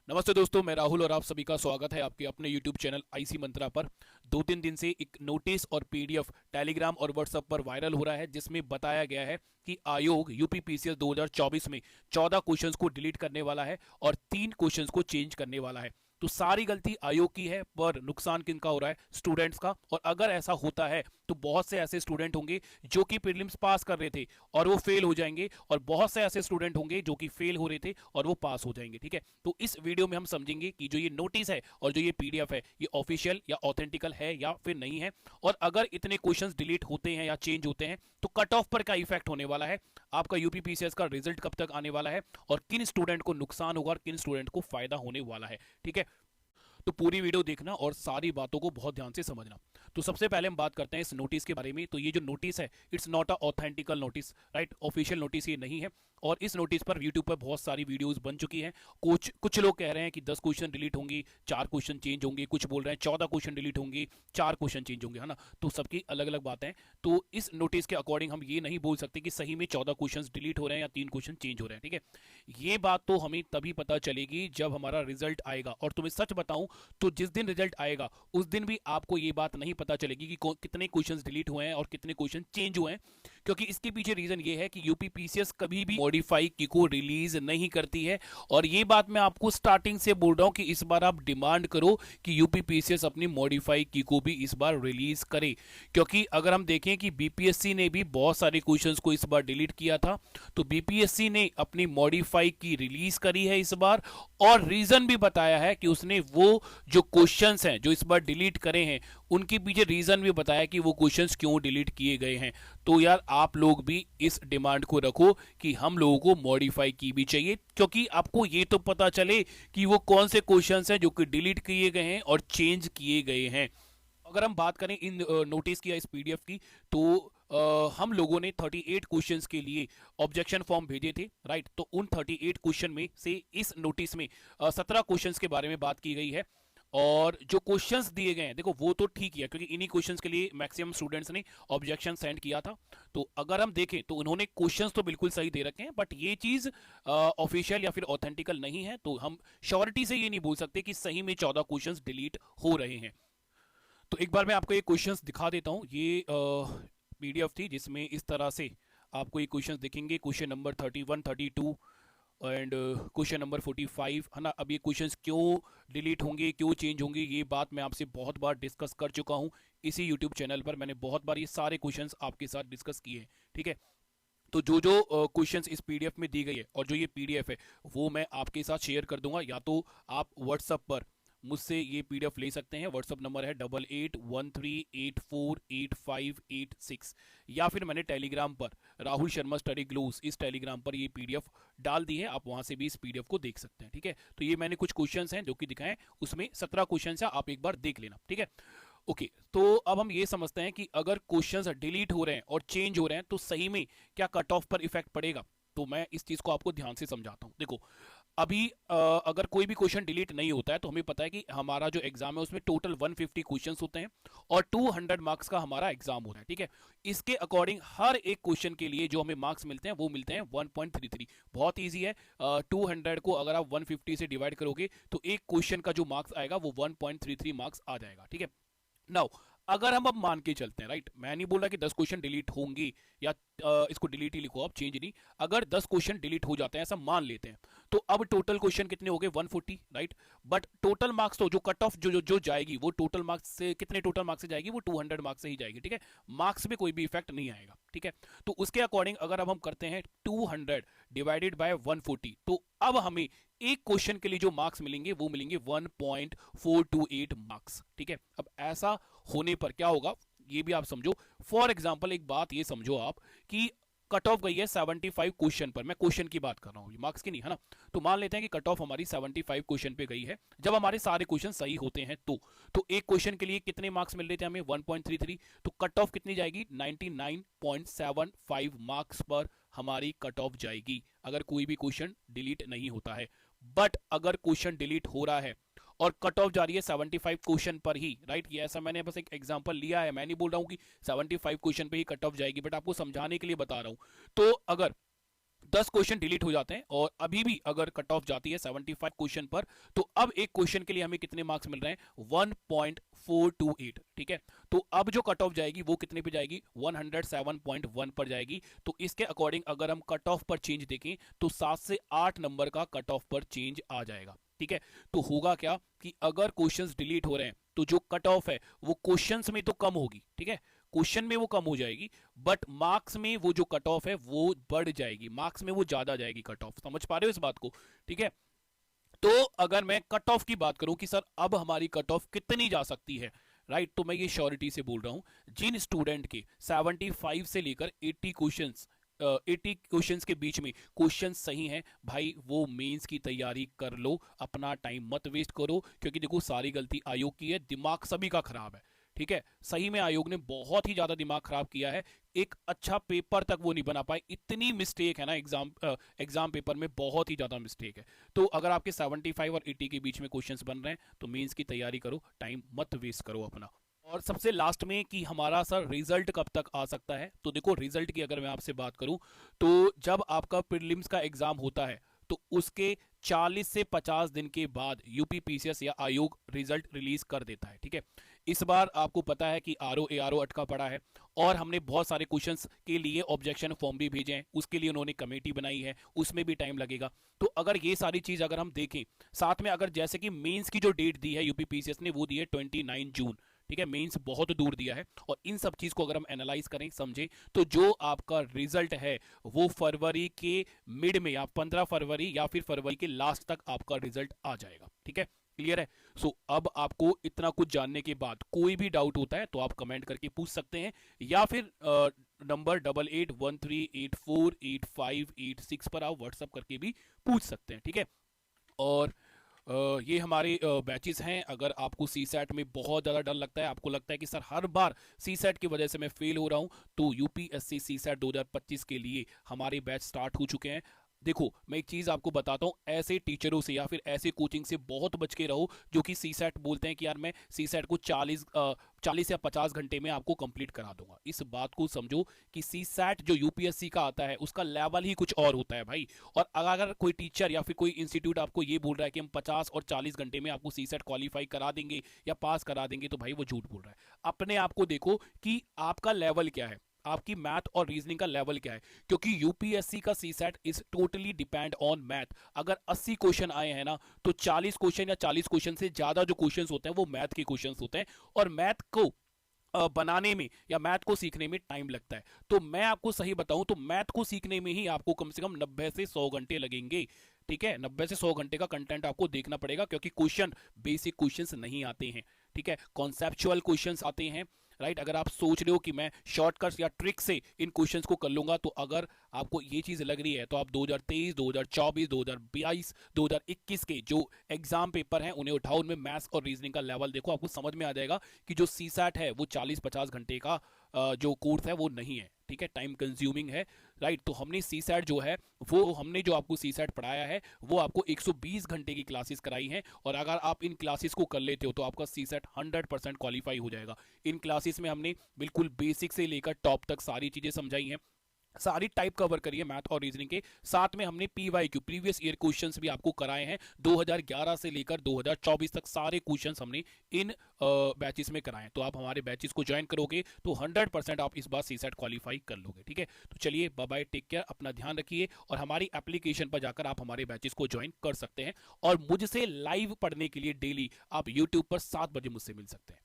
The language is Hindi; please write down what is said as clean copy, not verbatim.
नमस्ते दोस्तों, मैं राहुल और आप सभी का स्वागत है आपके अपने YouTube चैनल आईसी मंत्रा पर। 2-3 दिन से एक नोटिस और पीडीएफ टेलीग्राम और व्हाट्सएप पर वायरल हो रहा है, जिसमें बताया गया है कि आयोग यूपीपीसीएस 2024 में 14 क्वेश्चंस को डिलीट करने वाला है और 3 क्वेश्चंस को चेंज करने वाला है। तो सारी गलती आयोग की है, पर नुकसान किनका हो रहा है? स्टूडेंट्स का। और अगर ऐसा होता है तो बहुत से ऐसे स्टूडेंट होंगे जो कि प्रीलिम्स पास कर रहे थे और वो फेल हो जाएंगे, और बहुत से ऐसे स्टूडेंट होंगे जो कि फेल हो रहे थे और वो पास हो जाएंगे। ठीक है, तो इस वीडियो में हम समझेंगे कि जो ये नोटिस है और जो ये पीडीएफ है, ये ऑफिशियल या ऑथेंटिकल है या फिर नहीं है, और अगर इतने क्वेश्चंस डिलीट होते हैं या चेंज होते हैं तो कट ऑफ पर क्या इफेक्ट होने वाला है, आपका यूपीपीसीएस का रिजल्ट कब तक आने वाला है, और किन स्टूडेंट को नुकसान होगा और किन स्टूडेंट को फायदा होने वाला है। ठीक है, तो पूरी वीडियो देखना और सारी बातों को बहुत ध्यान से समझना। तो सबसे पहले हम बात करते हैं इस नोटिस के बारे में। तो ये जो नोटिस है, it's not a authentical notice, right? Official notice ये नहीं है। और इस नोटिस पर यूट्यूब पर बहुत सारी वीडियोस बन चुकी हैं। कुछ लोग कह रहे हैं कि 10 क्वेश्चन डिलीट होंगे, 4 क्वेश्चन चेंज होंगे, कुछ बोल रहे हैं 14 क्वेश्चन डिलीट होंगे, 4 क्वेश्चन चेंज होंगे, है ना? तो सबकी अलग अलग बातें हैं। तो इस नोटिस के अकॉर्डिंग हम ये नहीं बोल सकते कि सही में 14 क्वेश्चन डिलीट हो रहे हैं या 3 क्वेश्चन चेंज हो रहे हैं। ठीक है, ये बात तो हमें तभी पता चलेगी जब हमारा रिजल्ट आएगा। और तुम्हें सच बताऊं तो जिस दिन रिजल्ट आएगा उस दिन भी आपको ये बात नहीं पता चलेगी कि कितने क्वेश्चंस डिलीट हुए हैं और कितने क्वेश्चन चेंज हुए हैं, क्योंकि इसके पीछे रीजन ये है कि यूपीपीसीएस कभी भी मॉडिफाई की को रिलीज नहीं करती है। और ये बात मैं आपको स्टार्टिंग से बोल रहा हूं कि इस बार आप डिमांड करो कि यूपीपीसीएस अपनी मॉडिफाई की को भी इस बार रिलीज करे, क्योंकि अगर हम देखें कि बीपीएससी ने भी बहुत सारे क्वेश्चंस को इस बार डिलीट किया था, तो बीपीएससी ने अपनी मॉडिफाई की रिलीज करी है इस बार, और रीजन भी बताया है कि उसने वो जो क्वेश्चंस हैं जो इस बार डिलीट करे हैं उनके पीछे रीजन भी बताया कि वो क्वेश्चंस क्यों डिलीट किए गए हैं। तो यार आप लोग भी इस डिमांड को रखो कि हम लोगों को मॉडिफाई की भी चाहिए, क्योंकि आपको ये तो पता चले कि वो कौन से क्वेश्चंस हैं जो कि डिलीट किए गए हैं और चेंज किए गए हैं। अगर हम बात करें इन नोटिस की या इस पीडीएफ की, तो हम लोगों ने 38 क्वेश्चंस के लिए ऑब्जेक्शन फॉर्म भेजे थे, राइट? तो उन 38 क्वेश्चन में से इस नोटिस में 17 क्वेश्चंस के बारे में बात की गई है। और जो क्वेश्चंस दिए गए हैं, देखो वो तो ठीक ही है, क्योंकि इन्हीं क्वेश्चंस के लिए मैक्सिमम स्टूडेंट्स ने ऑब्जेक्शन सेंड किया था। तो अगर हम देखें तो उन्होंने क्वेश्चंस तो बिल्कुल सही दे रखे हैं, बट ये चीज ऑफिशियल या फिर ऑथेंटिकल नहीं है, तो हम श्योरिटी से ये नहीं बोल सकते कि सही में 14 क्वेश्चंस डिलीट हो रहे हैं। तो एक बार मैं आपको ये क्वेश्चंस दिखा देता हूँ। ये पीडीएफ थी जिसमें इस तरह से आपको ये क्वेश्चंस दिखेंगे। Question number 31, 32 and question number 45, है ना? अब ये क्वेश्चंस क्यों डिलीट होंगे, क्यों चेंज होंगे, ये बात मैं आपसे बहुत बार डिस्कस कर चुका हूँ इसी यूट्यूब चैनल पर। मैंने बहुत बार ये सारे क्वेश्चंस आपके साथ डिस्कस किए हैं। ठीक है, तो जो जो क्वेश्चंस इस पीडीएफ में दी गई है और जो ये पीडीएफ है वो मैं आपके साथ शेयर कर दूंगा। या तो आप व्हाट्सएप पर मुझसे ये पीडीएफ ले सकते हैं। व्हाट्सएप नंबर है 8813848586, या फिर मैंने टेलीग्राम पर राहुल शर्मा स्टडी ग्लूस, इस टेलीग्राम पर ये पीडीएफ डाल दी है, आप वहां से भी इस पीडीएफ को देख सकते हैं। ठीक है, तो ये मैंने कुछ क्वेश्चंस हैं जो कि दिखाए, उसमें 17 क्वेश्चंस है, आप एक बार देख लेना। ठीक है, ओके। तो अब हम ये समझते हैं कि अगर क्वेश्चंस डिलीट हो रहे हैं और चेंज हो रहे हैं तो सही में क्या कट ऑफ पर इफेक्ट पड़ेगा। तो मैं इस चीज को आपको ध्यान से समझाता हूं। देखो, अभी अगर कोई भी क्वेश्चन डिलीट नहीं होता है तो हमें पता है कि हमारा जो एग्जाम है उसमें टोटल 150 क्वेश्चंस होते हैं और 200 मार्क्स का हमारा एग्जाम हो रहा है। ठीक है, इसके अकॉर्डिंग हर एक क्वेश्चन के लिए जो हमें मार्क्स मिलते हैं वो मिलते हैं 1.33। बहुत ईजी है। 200 को अगर आप 150 से डिवाइड करोगे तो एक क्वेश्चन का जो मार्क्स आएगा वो 1.33 मार्क्स आ जाएगा। ठीक है, नाउ अगर हम अब मान के चलते हैं, राइट? मैं नहीं बोल रहा कि 10 क्वेश्चन डिलीट होंगे, या इसको डिलीट ही लिखो आप, चेंज नहीं। अगर 10 क्वेश्चन डिलीट हो जाते हैं, ऐसा मान लेते हैं, तो अब टोटल क्वेश्चन कितने हो गए? 140, राइट? बट टोटल मार्क्स तो जो कट ऑफ जो जाएगी वो टोटल मार्क्स से कितने टोटल मार्क्स से जाएगी? वो 200 मार्क्स से ही जाएगी। ठीक है, मार्क्स में कोई भी इफेक्ट नहीं आएगा। ठीक है, तो उसके अकॉर्डिंग अगर अब हम करते हैं 200 डिवाइडेड बाय 140, तो अब हमें एक क्वेश्चन के लिए जो मार्क्स मिलेंगे वो मिलेंगे 1.428 मार्क्स। ठीक है, अब ऐसा होने पर क्या होगा ये भी आप समझो। फॉर एग्जाम्पल एक बात ये समझो आप कि कट ऑफ गई है 75 क्वेश्चन पर, मैं क्वेश्चन की बात कर रहा हूं, मार्क्स की नहीं, है ना? तो मान लेते हैं कि कट ऑफ हमारी 75 क्वेश्चन पे गई है। जब हमारे सारे क्वेश्चन सही होते हैं तो एक क्वेश्चन के लिए कितने मार्क्स मिल रहे थे हमें? 1.33। तो कट ऑफ कितनी जाएगी? 99.75 मार्क्स पर हमारी कट ऑफ जाएगी अगर कोई भी क्वेश्चन डिलीट नहीं होता है। बट अगर क्वेश्चन डिलीट हो रहा है और कट ऑफ जा रही है 75 क्वेश्चन पर ही, राइट? ये ऐसा मैंने बस एक एग्जांपल लिया है, मैं नहीं बोल रहा हूं कि 75 क्वेश्चन पे ही कट ऑफ जाएगी, बट आपको समझाने के लिए बता रहा हूं। तो अगर 10 क्वेश्चन डिलीट हो जाते हैं और अभी भी अगर कट ऑफ जाती है 75 क्वेश्चन पर, तो अब एक क्वेश्चन के लिए हमें कितने मार्क्स मिल रहे हैं, 1.428। ठीक है, तो अब जो कट ऑफ जाएगी वो कितने पे जाएगी, 107.1 पर जाएगी। तो इसके अकॉर्डिंग अगर हम कट ऑफ पर चेंज देखें तो 7 से 8 नंबर का कट ऑफ पर चेंज आ जाएगा। ठीक है, तो होगा क्या कि अगर क्वेश्चंस डिलीट हो रहे हैं तो जो कट ऑफ है वो क्वेश्चंस में तो कम होगी, ठीक है, क्वेश्चन में वो कम हो जाएगी, बट मार्क्स में वो जो कट ऑफ है वो बढ़ जाएगी, मार्क्स में वो ज्यादा जाएगी कट ऑफ। समझ पा रहे हो इस बात को? ठीक है, तो अगर मैं कट ऑफ की बात करूं कि सर अब हमारी कट ऑफ कितनी जा सकती है, राइट, तो मैं ये श्योरिटी से बोल रहा हूं, जिन स्टूडेंट के 75 से लेकर 80 क्वेश्चंस 80 क्वेश्चंस के बीच में क्वेश्चन सही हैं, भाई वो मेंस की तैयारी कर लो, अपना टाइम मत वेस्ट करो, क्योंकि देखो सारी गलती आयोग की है, दिमाग सभी का खराब है। ठीक है, सही में आयोग ने बहुत ही ज्यादा दिमाग खराब किया है, एक अच्छा पेपर तक वो नहीं बना पाए, इतनी मिस्टेक है ना एग्जाम पेपर में, बहुत ही ज्यादा मिस्टेक है। तो अगर आपके 75 और 80 के बीच में क्वेश्चंस बन रहे हैं तो मेंस की तैयारी करो, टाइम मत वेस्ट करो अपना। और सबसे लास्ट में कि हमारा सर रिजल्ट कब तक आ सकता है, तो देखो रिजल्ट की अगर मैं आपसे बात करूं तो जब आपका प्रीलिम्स का एग्जाम होता है तो उसके 40 से 50 दिन के बाद यूपी पीसीएस या आयोग रिजल्ट रिलीज कर देता है। ठीक है, इस बार आपको पता है कि आरओ एआरओ अटका पड़ा है और हमने बहुत सारे क्वेश्चंस के लिए ऑब्जेक्शन फॉर्म भी भेजे हैं, उसके लिए उन्होंने कमेटी बनाई है, उसमें भी टाइम लगेगा। तो अगर ये सारी चीज अगर हम देखें साथ में, अगर जैसे कि मेंस की जो डेट दी है यूपी पीसीएस ने वो दी है 29 जून। ठीक है, मेंस बहुत दूर दिया है, और इन सब चीज को अगर हम एनालाइज करें समझे तो जो आपका रिजल्ट है वो फरवरी के मिड में या 15 फरवरी या फिर फरवरी के लास्ट तक आपका रिजल्ट आ जाएगा। ठीक है, क्लियर है? सो अब आपको इतना कुछ जानने के बाद कोई भी डाउट होता है तो आप कमेंट करके पूछ सकते हैं, या फिर नंबर 8813848586 पर आप व्हाट्सअप करके भी पूछ सकते हैं। ठीक है, और ये हमारे बैचेस हैं। अगर आपको सी सैट में बहुत ज़्यादा डर लगता है, आपको लगता है कि सर हर बार सी सैट की वजह से मैं फेल हो रहा हूँ, तो यूपीएससी सी सैट 2025 के लिए हमारे बैच स्टार्ट हो चुके हैं। देखो मैं एक चीज़ आपको बताता हूँ, ऐसे टीचरों से या फिर ऐसे कोचिंग से बहुत बच के रहो जो कि सी सैट बोलते हैं कि यार मैं सी सैट को 40 या 50 घंटे में आपको कंप्लीट करा दूंगा। इस बात को समझो कि सी सैट जो यूपीएससी का आता है उसका लेवल ही कुछ और होता है भाई। और अगर कोई टीचर या फिर कोई इंस्टीट्यूट आपको ये बोल रहा है कि हम 50 और 40 घंटे में आपको सी सैट क्वालिफाई करा देंगे या पास करा देंगे, तो भाई वो झूठ बोल रहा है। अपने आप को देखो कि आपका लेवल क्या है, आपकी मैथ और रीजनिंग का लेवल क्या है, क्योंकि यूपीएससी का CSAT is totally depend on math. अगर 80 क्वेश्चन आए हैं ना तो 40 क्वेश्चन या 40 क्वेश्चन से ज्यादा जो क्वेश्चंस होते हैं वो मैथ के क्वेश्चंस होते हैं, और मैथ को बनाने में या मैथ को सीखने में टाइम लगता है। तो मैं आपको सही बताऊं तो मैथ को सीखने में ही आपको कम से कम 90 से 100 घंटे लगेंगे। ठीक है, 90 से 100 घंटे का कंटेंट आपको देखना पड़ेगा, क्योंकि क्वेश्चन बेसिक क्वेश्चंस नहीं आते हैं। ठीक है, कॉन्सेप्चुअल क्वेश्चंस आते हैं। राइट, अगर आप सोच रहे हो कि मैं शॉर्टकट्स या ट्रिक से इन क्वेश्चंस को कर लूंगा, तो अगर आपको ये चीज लग रही है तो आप 2023, 2024, 2022, 2021 के जो एग्जाम पेपर हैं उन्हें उठाओ, उनमें मैथ्स और रीजनिंग का लेवल देखो, आपको समझ में आ जाएगा कि जो सीसैट है वो 40-50 घंटे का जो कोर्स है वो नहीं है। ठीक है, टाइम कंज्यूमिंग है। राइट, तो हमने सीसैट जो है वो हमने जो आपको सीसैट पढ़ाया है वो आपको 120 घंटे की क्लासेस कराई हैं, और अगर आप इन क्लासेस को कर लेते हो तो आपका सीसैट 100% क्वालिफाई हो जाएगा। इन क्लासेस में हमने बिल्कुल बेसिक से लेकर टॉप तक सारी चीजें समझाई हैं, सारी टाइप कवर करिए मैथ और रीजनिंग के साथ में। हमने पीवाईक्यू प्रीवियस ईयर क्वेश्चंस भी आपको कराए हैं, 2011 से लेकर 2024 तक सारे क्वेश्चंस हमने इन बैचेस में कराए हैं। तो आप हमारे बैचेस को ज्वाइन करोगे तो 100% आप इस बार सीसेट क्वालिफाई कर लोगे। ठीक है, तो चलिए बाय बाय, टेक केयर, अपना ध्यान रखिए, और हमारी एप्लीकेशन पर जाकर आप हमारे बैचेस को ज्वाइन कर सकते हैं, और मुझसे लाइव पढ़ने के लिए डेली आप यूट्यूब पर 7 बजे मुझसे मिल सकते हैं।